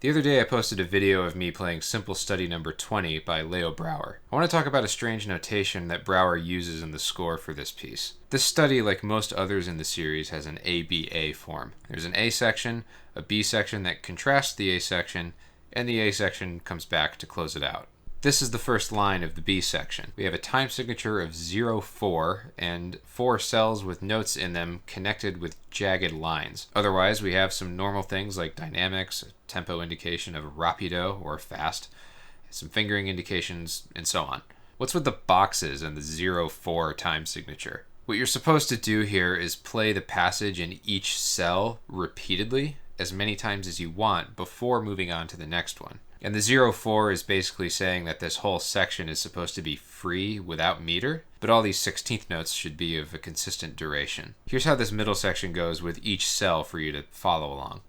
The other day I posted a video of me playing Simple Study Number 20 by Leo Brouwer. I want to talk about a strange notation that Brouwer uses in the score for this piece. This study, like most others in the series, has an ABA form. There's an A section, a B section that contrasts the A section, and the A section comes back to close it out. This is the first line of the B section. We have a time signature of 04 and 4 cells with notes in them connected with jagged lines. Otherwise, we have some normal things like dynamics, a tempo indication of rapido or fast, some fingering indications, and so on. What's with the boxes and the 04 time signature? What you're supposed to do here is play the passage in each cell repeatedly, as many times as you want, before moving on to the next one. And the 04 is basically saying that this whole section is supposed to be free without meter, but all these 16th notes should be of a consistent duration. Here's how this middle section goes with each cell for you to follow along.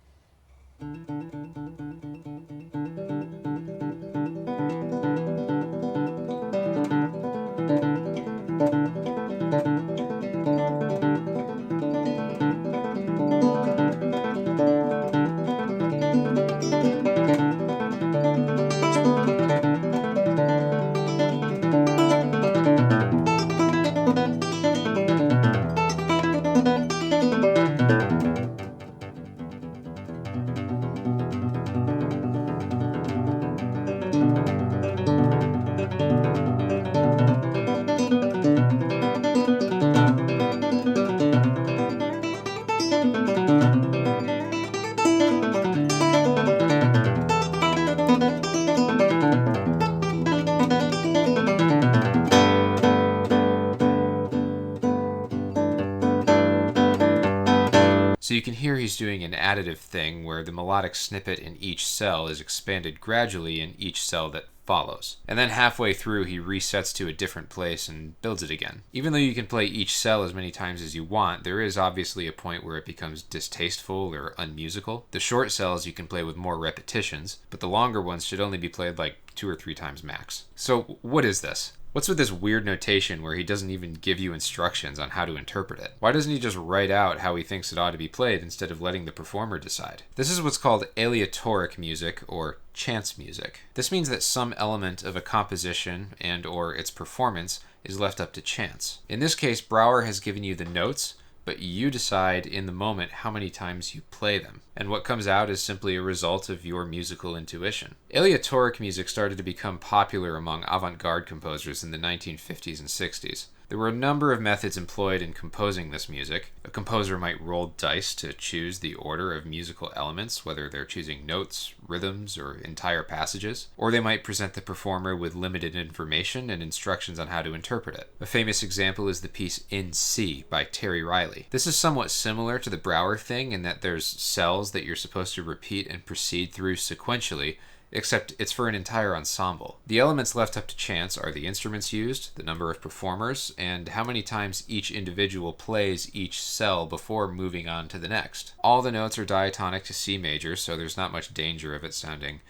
So you can hear he's doing an additive thing where the melodic snippet in each cell is expanded gradually in each cell that follows. And then halfway through he resets to a different place and builds it again. Even though you can play each cell as many times as you want, there is obviously a point where it becomes distasteful or unmusical. The short cells you can play with more repetitions, but the longer ones should only be played like 2 or 3 times max. So what is this? What's with this weird notation where he doesn't even give you instructions on how to interpret it? Why doesn't he just write out how he thinks it ought to be played instead of letting the performer decide? This is what's called aleatoric music or chance music. This means that some element of a composition and or its performance is left up to chance. In this case, Brouwer has given you the notes, but you decide in the moment how many times you play them. And what comes out is simply a result of your musical intuition. Aleatoric music started to become popular among avant-garde composers in the 1950s and 60s. There were a number of methods employed in composing this music. A composer might roll dice to choose the order of musical elements, whether they're choosing notes, rhythms, or entire passages. Or they might present the performer with limited information and instructions on how to interpret it. A famous example is the piece In C by Terry Riley. This is somewhat similar to the Brouwer thing in that there's cells that you're supposed to repeat and proceed through sequentially, except it's for an entire ensemble. The elements left up to chance are the instruments used, the number of performers, and how many times each individual plays each cell before moving on to the next. All the notes are diatonic to C major, so there's not much danger of it sounding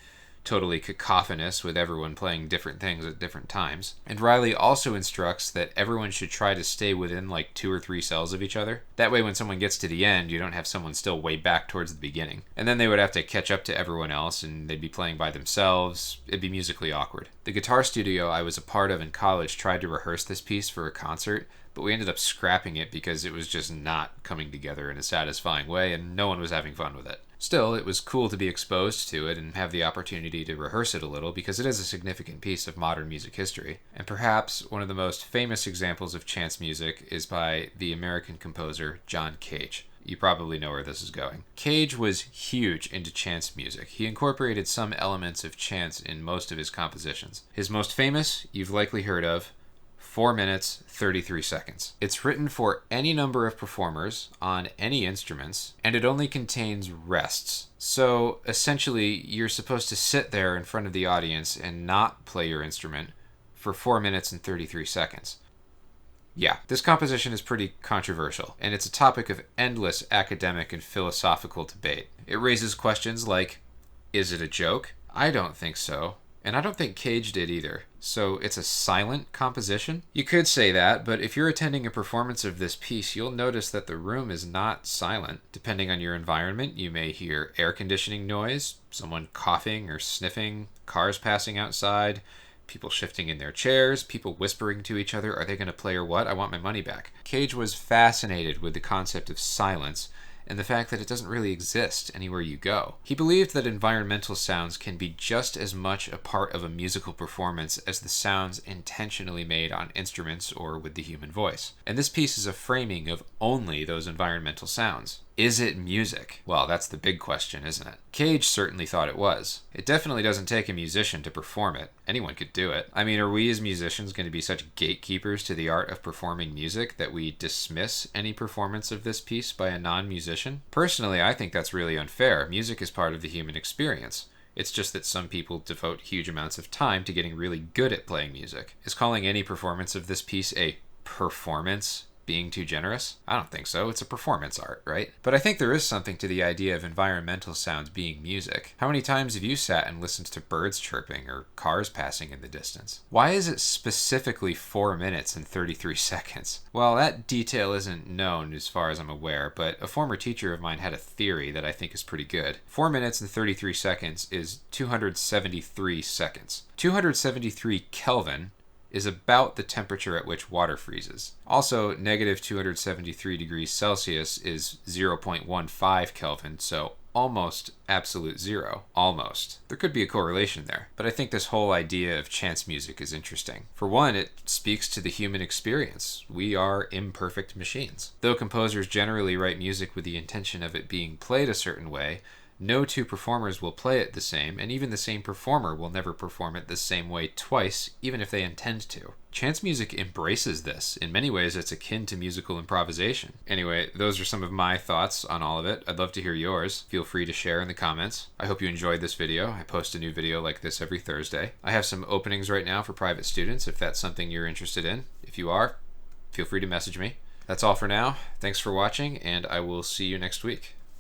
totally cacophonous with everyone playing different things at different times. And Riley also instructs that everyone should try to stay within like 2 or 3 cells of each other. That way when someone gets to the end, you don't have someone still way back towards the beginning. And then they would have to catch up to everyone else and they'd be playing by themselves. It'd be musically awkward. The guitar studio I was a part of in college tried to rehearse this piece for a concert, but we ended up scrapping it because it was just not coming together in a satisfying way and no one was having fun with it. Still, it was cool to be exposed to it and have the opportunity to rehearse it a little because it is a significant piece of modern music history. And perhaps one of the most famous examples of chance music is by the American composer John Cage. You probably know where this is going. Cage was huge into chance music. He incorporated some elements of chance in most of his compositions. His most famous, you've likely heard of, 4 minutes, 33 seconds. It's written for any number of performers on any instruments, and it only contains rests. So essentially, you're supposed to sit there in front of the audience and not play your instrument for 4 minutes and 33 seconds. Yeah, this composition is pretty controversial, and it's a topic of endless academic and philosophical debate. It raises questions like, is it a joke? I don't think so. And I don't think Cage did either. So it's a silent composition? You could say that, but if you're attending a performance of this piece, you'll notice that the room is not silent. Depending on your environment, you may hear air conditioning noise, someone coughing or sniffing, cars passing outside, people shifting in their chairs, people whispering to each other, are they going to play or what? I want my money back. Cage was fascinated with the concept of silence and the fact that it doesn't really exist anywhere you go. He believed that environmental sounds can be just as much a part of a musical performance as the sounds intentionally made on instruments or with the human voice. And this piece is a framing of only those environmental sounds. Is it music? Well, that's the big question, isn't it? Cage certainly thought it was. It definitely doesn't take a musician to perform it. Anyone could do it. I mean, are we as musicians going to be such gatekeepers to the art of performing music that we dismiss any performance of this piece by a non-musician? Personally, I think that's really unfair. Music is part of the human experience. It's just that some people devote huge amounts of time to getting really good at playing music. Is calling any performance of this piece a performance being too generous? I don't think so. It's a performance art, right? But I think there is something to the idea of environmental sounds being music. How many times have you sat and listened to birds chirping or cars passing in the distance? Why is it specifically 4 minutes and 33 seconds? Well, that detail isn't known as far as I'm aware, but a former teacher of mine had a theory that I think is pretty good. 4 minutes and 33 seconds is 273 seconds. 273 Kelvin is about the temperature at which water freezes. Also, negative 273 degrees Celsius is 0.15 Kelvin, so almost absolute zero. Almost. There could be a correlation there, but I think this whole idea of chance music is interesting. For one, it speaks to the human experience. We are imperfect machines. Though composers generally write music with the intention of it being played a certain way, no two performers will play it the same, and even the same performer will never perform it the same way twice, even if they intend to. Chance music embraces this. In many ways, it's akin to musical improvisation. Anyway, those are some of my thoughts on all of it. I'd love to hear yours. Feel free to share in the comments. I hope you enjoyed this video. I post a new video like this every Thursday. I have some openings right now for private students if that's something you're interested in. If you are, feel free to message me. That's all for now. Thanks for watching, and I will see you next week.